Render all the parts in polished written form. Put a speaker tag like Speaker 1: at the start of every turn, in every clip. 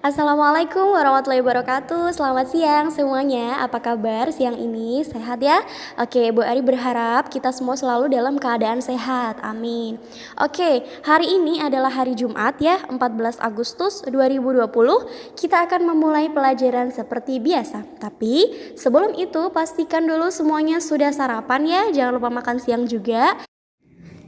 Speaker 1: Assalamualaikum warahmatullahi wabarakatuh. Selamat siang semuanya. Apa kabar siang ini? Sehat ya? Oke, Bu Ari berharap kita semua selalu dalam keadaan sehat. Amin. Oke, hari ini adalah hari Jumat ya, 14 Agustus 2020. Kita akan memulai pelajaran seperti biasa. Tapi sebelum itu pastikan dulu semuanya sudah sarapan ya. Jangan lupa makan siang juga.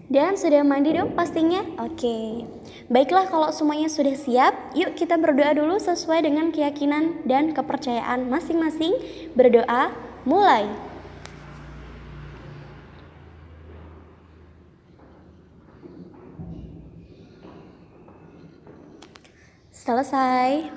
Speaker 1: Dan sudah mandi dong pastinya? Oke. Baiklah, kalau semuanya sudah siap, yuk kita berdoa dulu sesuai dengan keyakinan dan kepercayaan masing-masing. Berdoa, mulai. Selesai.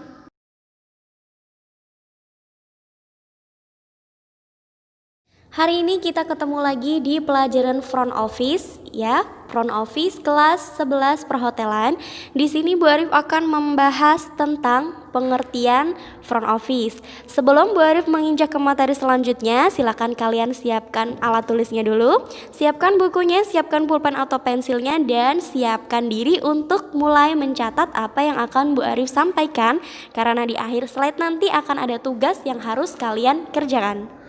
Speaker 1: Hari ini kita ketemu lagi di pelajaran front office ya, front office kelas 11 perhotelan. Di sini Bu Arif akan membahas tentang pengertian front office. Sebelum Bu Arif menginjak ke materi selanjutnya, silakan kalian siapkan alat tulisnya dulu, siapkan bukunya, siapkan pulpen atau pensilnya, dan siapkan diri untuk mulai mencatat apa yang akan Bu Arif sampaikan, karena di akhir slide nanti akan ada tugas yang harus kalian kerjakan.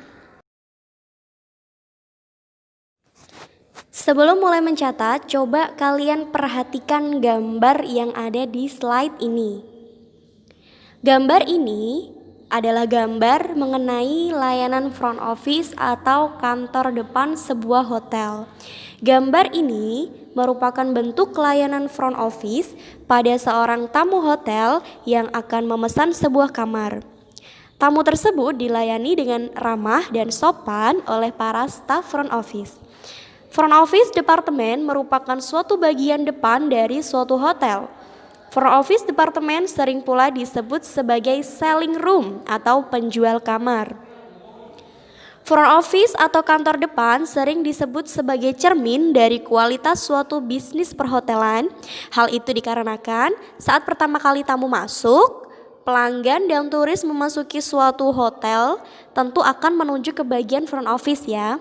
Speaker 1: Sebelum mulai mencatat, coba kalian perhatikan gambar yang ada di slide ini. Gambar ini adalah gambar mengenai layanan front office atau kantor depan sebuah hotel. Gambar ini merupakan bentuk layanan front office pada seorang tamu hotel yang akan memesan sebuah kamar. Tamu tersebut dilayani dengan ramah dan sopan oleh para staf front office. Front office departemen merupakan suatu bagian depan dari suatu hotel. Front office departemen sering pula disebut sebagai selling room atau penjual kamar. Front office atau kantor depan sering disebut sebagai cermin dari kualitas suatu bisnis perhotelan. Hal itu dikarenakan saat pertama kali tamu masuk, pelanggan dan turis memasuki suatu hotel tentu akan menuju ke bagian front office ya.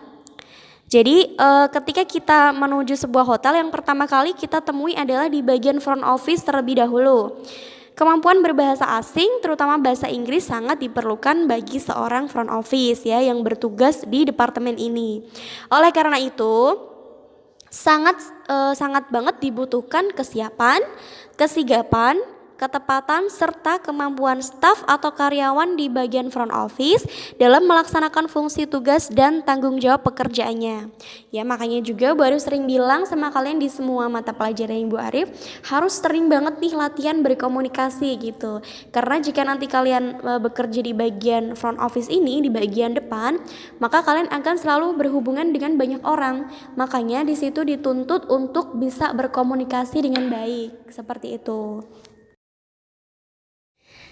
Speaker 1: Jadi ketika kita menuju sebuah hotel, yang pertama kali kita temui adalah di bagian front office terlebih dahulu. Kemampuan berbahasa asing, terutama bahasa Inggris, sangat diperlukan bagi seorang front office ya yang bertugas di departemen ini. Oleh karena itu, sangat banget dibutuhkan kesiapan, kesigapan, ketepatan, serta kemampuan staf atau karyawan di bagian front office dalam melaksanakan fungsi tugas dan tanggung jawab pekerjaannya. Ya, makanya juga Bu Arif sering bilang sama kalian di semua mata pelajaran yang Bu Arif harus sering banget nih latihan berkomunikasi gitu. Karena jika nanti kalian bekerja di bagian front office ini, di bagian depan, maka kalian akan selalu berhubungan dengan banyak orang. Makanya di situ dituntut untuk bisa berkomunikasi dengan baik, seperti itu.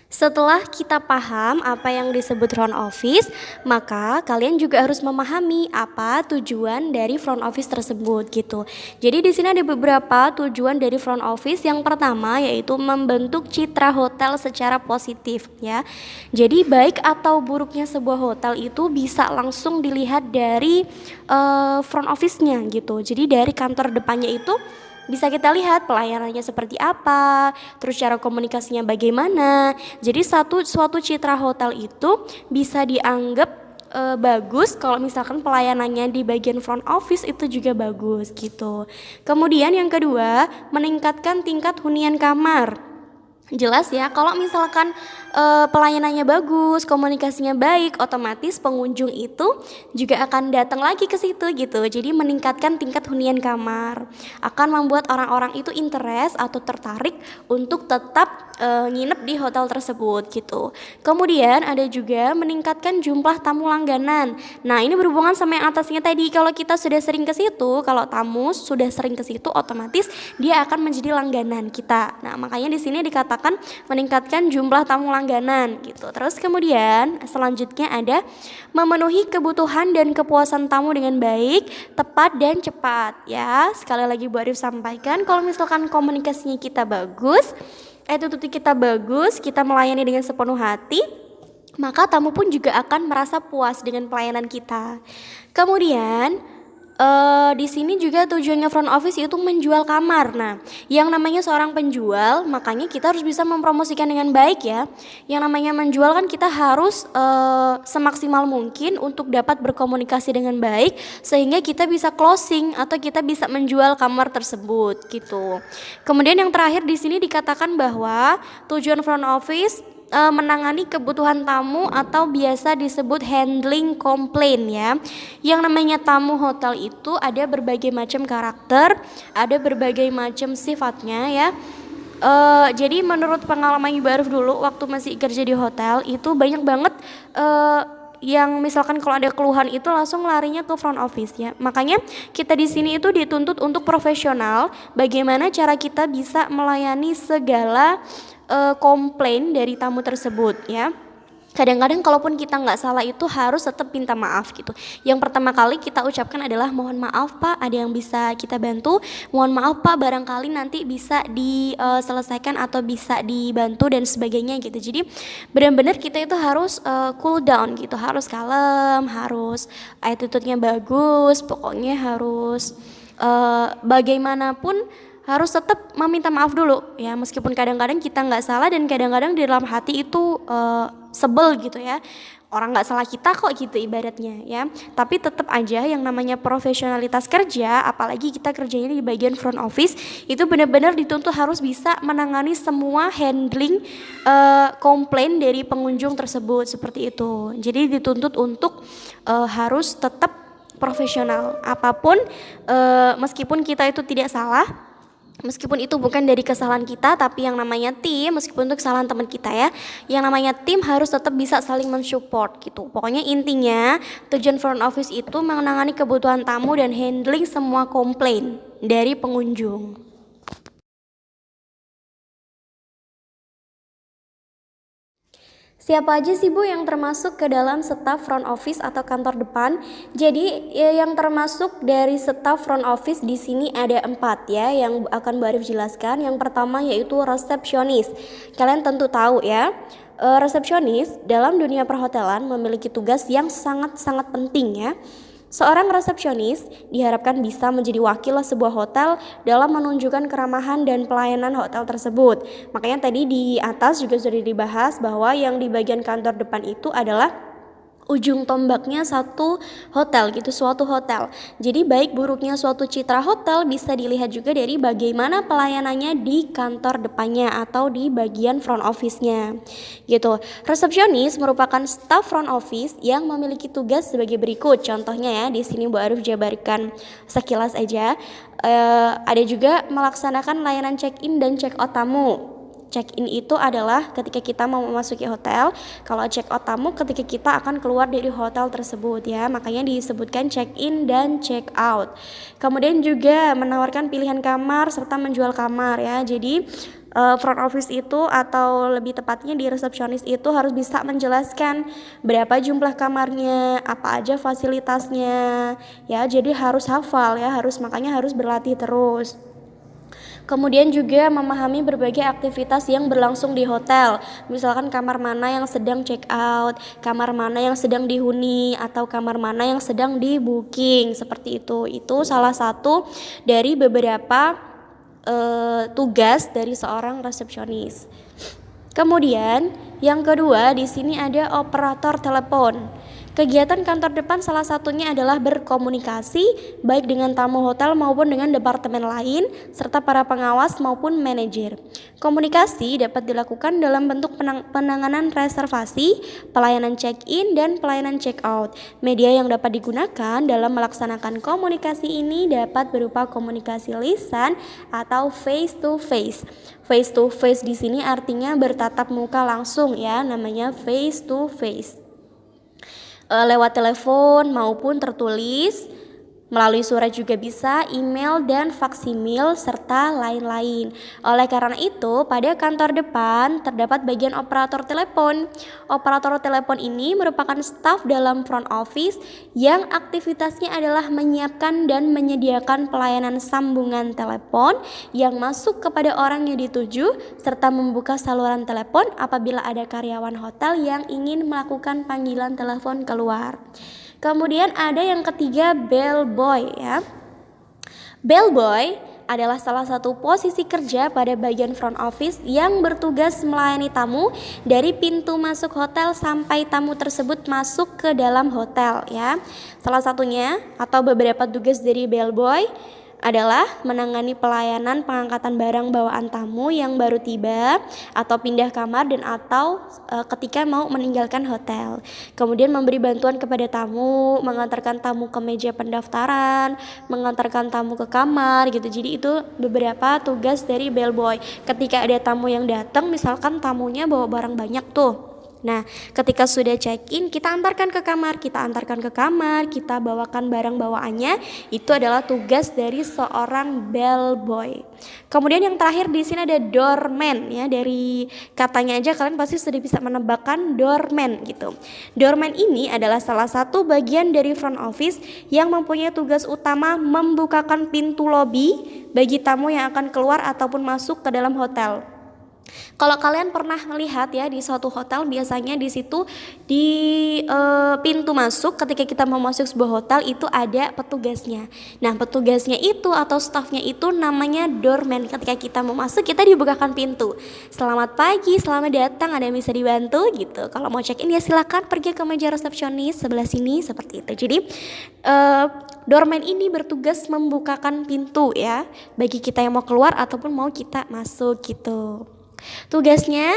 Speaker 1: Setelah kita paham apa yang disebut front office, maka kalian juga harus memahami apa tujuan dari front office tersebut gitu. Jadi di sini ada beberapa tujuan dari front office. Yang pertama yaitu membentuk citra hotel secara positif ya. Jadi baik atau buruknya sebuah hotel itu bisa langsung dilihat dari front office-nya gitu. Jadi dari kantor depannya itu bisa kita lihat pelayanannya seperti apa, terus cara komunikasinya bagaimana. Jadi suatu citra hotel itu bisa dianggap bagus kalau misalkan pelayanannya di bagian front office itu juga bagus gitu. Kemudian yang kedua, meningkatkan tingkat hunian kamar. Jelas ya, kalau misalkan pelayanannya bagus, komunikasinya baik, otomatis pengunjung itu juga akan datang lagi ke situ gitu. Jadi meningkatkan tingkat hunian kamar, akan membuat orang-orang itu interest atau tertarik untuk tetap nginep di hotel tersebut gitu. Kemudian ada juga meningkatkan jumlah tamu langganan. Nah, ini berhubungan sama yang atasnya tadi. Kalau kita sudah sering ke situ, kalau tamu sudah sering ke situ, otomatis dia akan menjadi langganan kita. Nah, makanya di sini dikatakan meningkatkan jumlah tamu langganan gitu. Terus kemudian selanjutnya ada memenuhi kebutuhan dan kepuasan tamu dengan baik, tepat dan cepat ya. Sekali lagi Bu Arif sampaikan, kalau misalkan komunikasinya kita bagus, attitude kita bagus, kita melayani dengan sepenuh hati, maka tamu pun juga akan merasa puas dengan pelayanan kita. Kemudian Di sini juga tujuannya front office itu menjual kamar. Nah, yang namanya seorang penjual, makanya kita harus bisa mempromosikan dengan baik ya. Yang namanya menjual kan kita harus semaksimal mungkin untuk dapat berkomunikasi dengan baik sehingga kita bisa closing atau kita bisa menjual kamar tersebut gitu. Kemudian yang terakhir di sini dikatakan bahwa tujuan front office menangani kebutuhan tamu atau biasa disebut handling complaint ya. Yang namanya tamu hotel itu ada berbagai macam karakter, ada berbagai macam sifatnya ya. Jadi menurut pengalaman Ibu Arif dulu waktu masih kerja di hotel itu banyak banget yang misalkan kalau ada keluhan itu langsung larinya ke front office ya. Makanya kita di sini itu dituntut untuk profesional. Bagaimana cara kita bisa melayani segala komplain dari tamu tersebut ya. Kadang-kadang kalaupun kita nggak salah itu harus tetap minta maaf gitu. Yang pertama kali kita ucapkan adalah mohon maaf Pak, ada yang bisa kita bantu. Mohon maaf Pak, barangkali nanti bisa diselesaikan atau bisa dibantu dan sebagainya gitu. Jadi benar-benar kita itu harus cool down gitu, harus kalem, harus attitude-nya bagus, pokoknya harus bagaimanapun harus tetap meminta maaf dulu ya, meskipun kadang-kadang kita nggak salah dan kadang-kadang di dalam hati itu sebel gitu ya, orang nggak salah kita kok gitu ibaratnya ya. Tapi tetap aja yang namanya profesionalitas kerja, apalagi kita kerjanya di bagian front office, itu benar-benar dituntut harus bisa menangani semua handling komplain dari pengunjung tersebut seperti itu. Jadi dituntut untuk harus tetap profesional apapun, meskipun kita itu tidak salah. Meskipun itu bukan dari kesalahan kita, tapi yang namanya tim, meskipun itu kesalahan teman kita ya, yang namanya tim harus tetap bisa saling mensupport gitu. Pokoknya intinya tujuan front office itu menangani kebutuhan tamu dan handling semua komplain dari pengunjung. Siapa aja sih Bu yang termasuk ke dalam staf front office atau kantor depan? Jadi yang termasuk dari staf front office di sini ada 4 ya yang akan Bu Arif jelaskan. Yang pertama yaitu resepsionis. Kalian tentu tahu ya, resepsionis dalam dunia perhotelan memiliki tugas yang sangat-sangat penting ya. Seorang resepsionis diharapkan bisa menjadi wakil sebuah hotel dalam menunjukkan keramahan dan pelayanan hotel tersebut. Makanya tadi di atas juga sudah dibahas bahwa yang di bagian kantor depan itu adalah ujung tombaknya suatu hotel gitu, suatu hotel. Jadi baik buruknya suatu citra hotel bisa dilihat juga dari bagaimana pelayanannya di kantor depannya atau di bagian front office-nya gitu. Resepsionis merupakan staf front office yang memiliki tugas sebagai berikut. Contohnya ya, di sini Bu Arif jabarkan sekilas aja. Ada juga melaksanakan layanan check-in dan check-out tamu. Check-in itu adalah ketika kita mau memasuki hotel. Kalau check-out tamu ketika kita akan keluar dari hotel tersebut ya. Makanya disebutkan check-in dan check-out. Kemudian juga menawarkan pilihan kamar serta menjual kamar ya. Jadi front office itu atau lebih tepatnya di resepsionis itu harus bisa menjelaskan berapa jumlah kamarnya, apa aja fasilitasnya ya. Jadi harus hafal ya, makanya harus berlatih terus. Kemudian juga memahami berbagai aktivitas yang berlangsung di hotel. Misalkan kamar mana yang sedang check out, kamar mana yang sedang dihuni, atau kamar mana yang sedang di booking. Seperti itu. Itu salah satu dari beberapa tugas dari seorang resepsionis. Kemudian yang kedua di sini ada operator telepon. Kegiatan kantor depan salah satunya adalah berkomunikasi baik dengan tamu hotel maupun dengan departemen lain serta para pengawas maupun manajer. Komunikasi dapat dilakukan dalam bentuk penanganan reservasi, pelayanan check-in dan pelayanan check-out. Media yang dapat digunakan dalam melaksanakan komunikasi ini dapat berupa komunikasi lisan atau face to face. Face to face di sini artinya bertatap muka langsung ya, namanya face to face. Lewat telepon maupun tertulis, melalui surat juga bisa, email dan faksimil serta lain-lain. Oleh karena itu, pada kantor depan terdapat bagian operator telepon. Operator telepon ini merupakan staf dalam front office yang aktivitasnya adalah menyiapkan dan menyediakan pelayanan sambungan telepon yang masuk kepada orang yang dituju serta membuka saluran telepon apabila ada karyawan hotel yang ingin melakukan panggilan telepon keluar. Kemudian ada yang ketiga bellboy ya. Bellboy adalah salah satu posisi kerja pada bagian front office yang bertugas melayani tamu dari pintu masuk hotel sampai tamu tersebut masuk ke dalam hotel ya. Salah satunya atau beberapa tugas dari bellboy adalah menangani pelayanan pengangkatan barang bawaan tamu yang baru tiba atau pindah kamar dan atau ketika mau meninggalkan hotel. Kemudian memberi bantuan kepada tamu, mengantarkan tamu ke meja pendaftaran, mengantarkan tamu ke kamar gitu. Jadi itu beberapa tugas dari bellboy. Ketika ada tamu yang datang, misalkan tamunya bawa barang banyak tuh. Nah, ketika sudah check-in, kita antarkan ke kamar, kita bawakan barang bawaannya. Itu adalah tugas dari seorang bellboy. Kemudian yang terakhir di sini ada doorman ya. Dari katanya aja kalian pasti sudah bisa menebakkan doorman gitu. Doorman ini adalah salah satu bagian dari front office yang mempunyai tugas utama membukakan pintu lobi bagi tamu yang akan keluar ataupun masuk ke dalam hotel. Kalau kalian pernah melihat ya di suatu hotel, biasanya di situ di pintu masuk ketika kita mau masuk sebuah hotel itu ada petugasnya. Nah, petugasnya itu atau stafnya itu namanya doorman. Ketika kita mau masuk, kita dibukakan pintu. Selamat pagi, selamat datang, ada yang bisa dibantu gitu. Kalau mau check in ya silakan pergi ke meja resepsionis sebelah sini seperti itu. Jadi doorman ini bertugas membukakan pintu ya bagi kita yang mau keluar ataupun mau kita masuk gitu. Tugasnya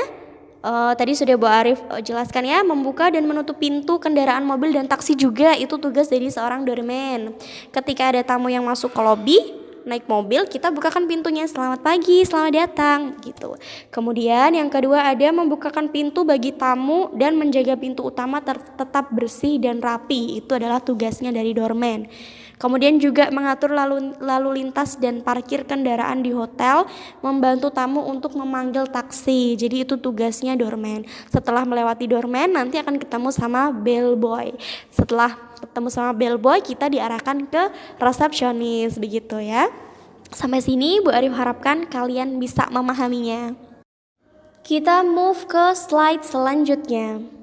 Speaker 1: tadi sudah Bu Arif jelaskan ya, membuka dan menutup pintu kendaraan mobil dan taksi juga itu tugas dari seorang doorman. Ketika ada tamu yang masuk ke lobi naik mobil, kita bukakan pintunya, selamat pagi, selamat datang gitu. Kemudian yang kedua ada membukakan pintu bagi tamu dan menjaga pintu utama tetap bersih dan rapi, itu adalah tugasnya dari doorman. Kemudian juga mengatur lalu lintas dan parkir kendaraan di hotel, membantu tamu untuk memanggil taksi. Jadi itu tugasnya doorman. Setelah melewati doorman nanti akan ketemu sama bellboy. Setelah ketemu sama bellboy kita diarahkan ke resepsionis begitu ya. Sampai sini Bu Arif harapkan kalian bisa memahaminya. Kita move ke slide selanjutnya.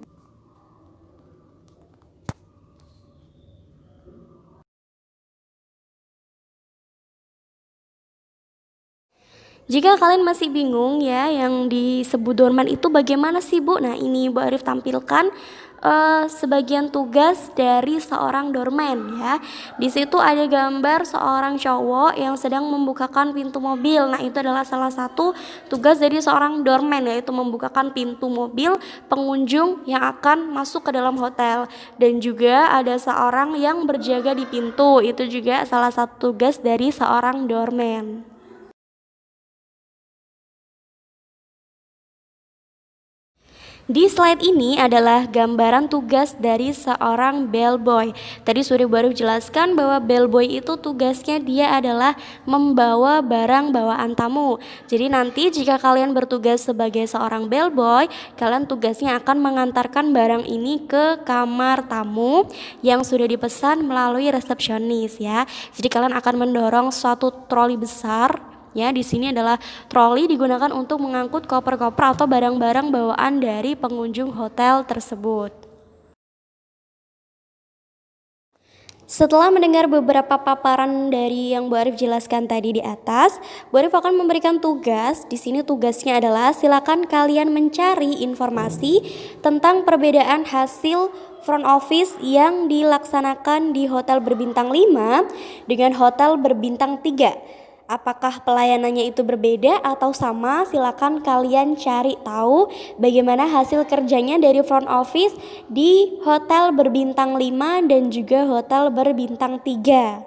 Speaker 1: Jika kalian masih bingung ya yang disebut doorman itu bagaimana sih Bu? Nah ini Bu Arif tampilkan sebagian tugas dari seorang doorman ya. Di situ ada gambar seorang cowok yang sedang membukakan pintu mobil. Nah itu adalah salah satu tugas dari seorang doorman, yaitu membukakan pintu mobil pengunjung yang akan masuk ke dalam hotel. Dan juga ada seorang yang berjaga di pintu, itu juga salah satu tugas dari seorang doorman. Di slide ini adalah gambaran tugas dari seorang bellboy. Tadi sudah baru jelaskan bahwa bellboy itu tugasnya dia adalah membawa barang bawaan tamu. Jadi nanti jika kalian bertugas sebagai seorang bellboy, kalian tugasnya akan mengantarkan barang ini ke kamar tamu yang sudah dipesan melalui resepsionis ya. Jadi kalian akan mendorong suatu troli besar. Ya, di sini adalah troli digunakan untuk mengangkut koper-koper atau barang-barang bawaan dari pengunjung hotel tersebut. Setelah mendengar beberapa paparan dari yang Bu Arif jelaskan tadi di atas, Bu Arif akan memberikan tugas. Di sini tugasnya adalah silakan kalian mencari informasi tentang perbedaan hasil front office yang dilaksanakan di hotel berbintang 5 dengan hotel berbintang 3. Apakah pelayanannya itu berbeda atau sama? Silakan kalian cari tahu bagaimana hasil kerjanya dari front office di hotel berbintang 5 dan juga hotel berbintang 3.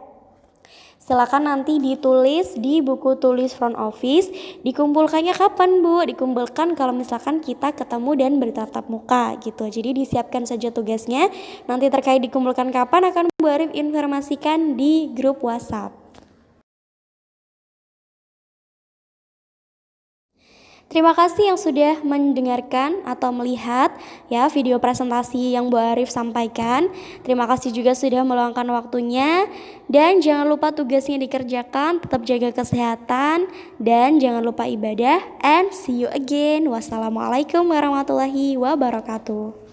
Speaker 1: Silakan nanti ditulis di buku tulis front office. Dikumpulkannya kapan Bu? Dikumpulkan kalau misalkan kita ketemu dan bertatap muka gitu. Jadi disiapkan saja tugasnya. Nanti terkait dikumpulkan kapan akan Bu Arif informasikan di grup WhatsApp. Terima kasih yang sudah mendengarkan atau melihat ya video presentasi yang Bu Arif sampaikan. Terima kasih juga sudah meluangkan waktunya, dan jangan lupa tugasnya dikerjakan, tetap jaga kesehatan dan jangan lupa ibadah, and see you again. Wassalamualaikum warahmatullahi wabarakatuh.